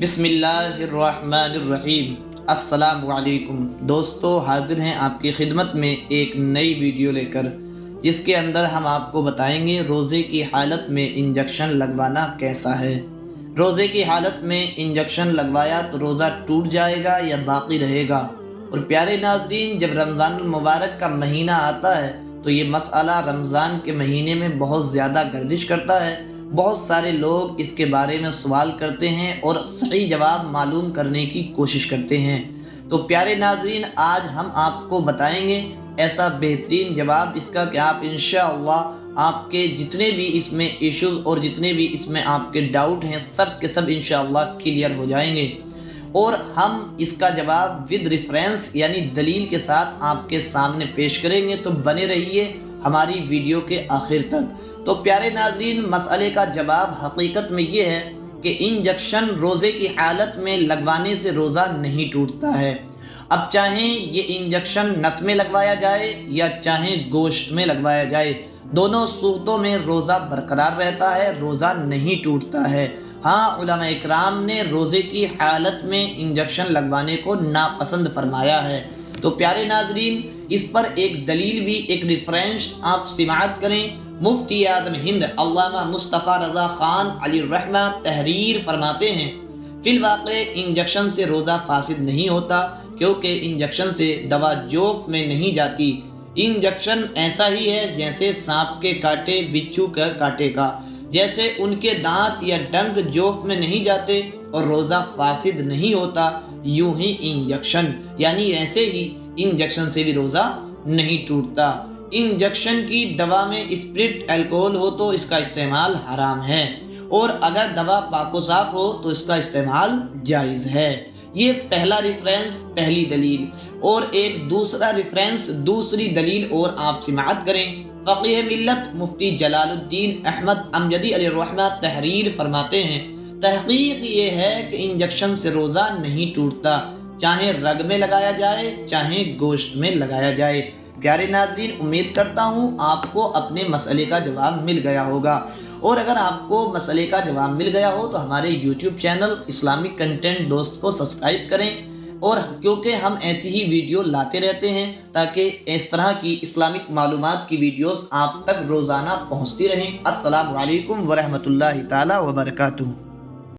बिस्मिल्लाहिर्रहमानिर्रहीम। अस्सलामु अलैकुम दोस्तों, हाजिर हैं आपकी खिदमत में एक नई वीडियो लेकर, जिसके अंदर हम आपको बताएंगे रोज़े की हालत में इंजेक्शन लगवाना कैसा है। रोज़े की हालत में इंजेक्शन लगवाया तो रोज़ा टूट जाएगा या बाकी रहेगा। और प्यारे नाज़रीन, जब रमज़ान मुबारक का महीना आता है तो ये मसला रमज़ान के महीने में बहुत ज़्यादा गर्दिश करता है। बहुत सारे लोग इसके बारे में सवाल करते हैं और सही जवाब मालूम करने की कोशिश करते हैं। तो प्यारे नाज़रीन, आज हम आपको बताएंगे ऐसा बेहतरीन जवाब इसका कि आप इंशाअल्लाह आपके जितने भी इसमें इश्यूज़ और जितने भी इसमें आपके डाउट हैं सब के सब इंशाअल्लाह क्लियर हो जाएंगे। और हम इसका जवाब विद रेफरेंस यानी दलील के साथ आपके सामने पेश करेंगे, तो बने रहिए हमारी वीडियो के आखिर तक। तो प्यारे नाज़रीन, मसले का जवाब हकीकत में ये है कि इंजेक्शन रोज़े की हालत में लगवाने से रोज़ा नहीं टूटता है। अब चाहे ये इंजेक्शन नस में लगवाया जाए या चाहे गोश्त में लगवाया जाए, दोनों सूरतों में रोज़ा बरकरार रहता है, रोज़ा नहीं टूटता है। हाँ, उलमा इकराम ने रोज़े की हालत में इंजेक्शन लगवाने को नापसंद फरमाया है। तो प्यारे नाज़रीन, इस पर एक दलील भी, एक रेफरेंस आप सिमाअत करें। मुफ्ती आज़म हिंद अल्लामा मुस्तफ़ा रज़ा ख़ान अली रहमा तहरीर फरमाते हैं, फिलवाक़े इंजेक्शन से रोज़ा फासिद नहीं होता, क्योंकि इंजेक्शन से दवा जोफ़ में नहीं जाती। इंजेक्शन ऐसा ही है जैसे सांप के कांटे बिच्छू के कांटे का, जैसे उनके दांत या डंक जोफ़ में नहीं जाते और रोज़ा फासिद नहीं होता, यूं ही इंजेक्शन यानी ऐसे ही इंजेक्शन से भी रोज़ा नहीं टूटता। इंजेक्शन की दवा में स्प्रिट अल्कोहल हो तो इसका इस्तेमाल हराम है, और अगर दवा पाको साफ हो तो इसका इस्तेमाल जायज़ है। ये पहला रेफरेंस, पहली दलील। और एक दूसरा रेफरेंस, दूसरी दलील और आप सिमाअत करें। फ़क़ीह मिल्लत मुफ्ती जलालुद्दीन अहमद अमजदी अलैहिर्रहमा तहरीर फरमाते हैं, तहक़ीक़ ये है कि इंजेक्शन से रोज़ा नहीं टूटता, चाहे रग में लगाया जाए चाहे गोश्त में लगाया जाए। प्यारे नाज़रीन, उम्मीद करता हूँ आपको अपने मसले का जवाब मिल गया होगा। और अगर आपको मसले का जवाब मिल गया हो तो हमारे यूट्यूब चैनल इस्लामिक कंटेंट दोस्त को सब्सक्राइब करें, और क्योंकि हम ऐसी ही वीडियो लाते रहते हैं ताकि इस तरह की इस्लामिक मालूमात की वीडियोस आप तक रोज़ाना पहुँचती रहें। अस्सलामु अलैकुम वरहमतुल्लाहि ताला वबरकातुहू।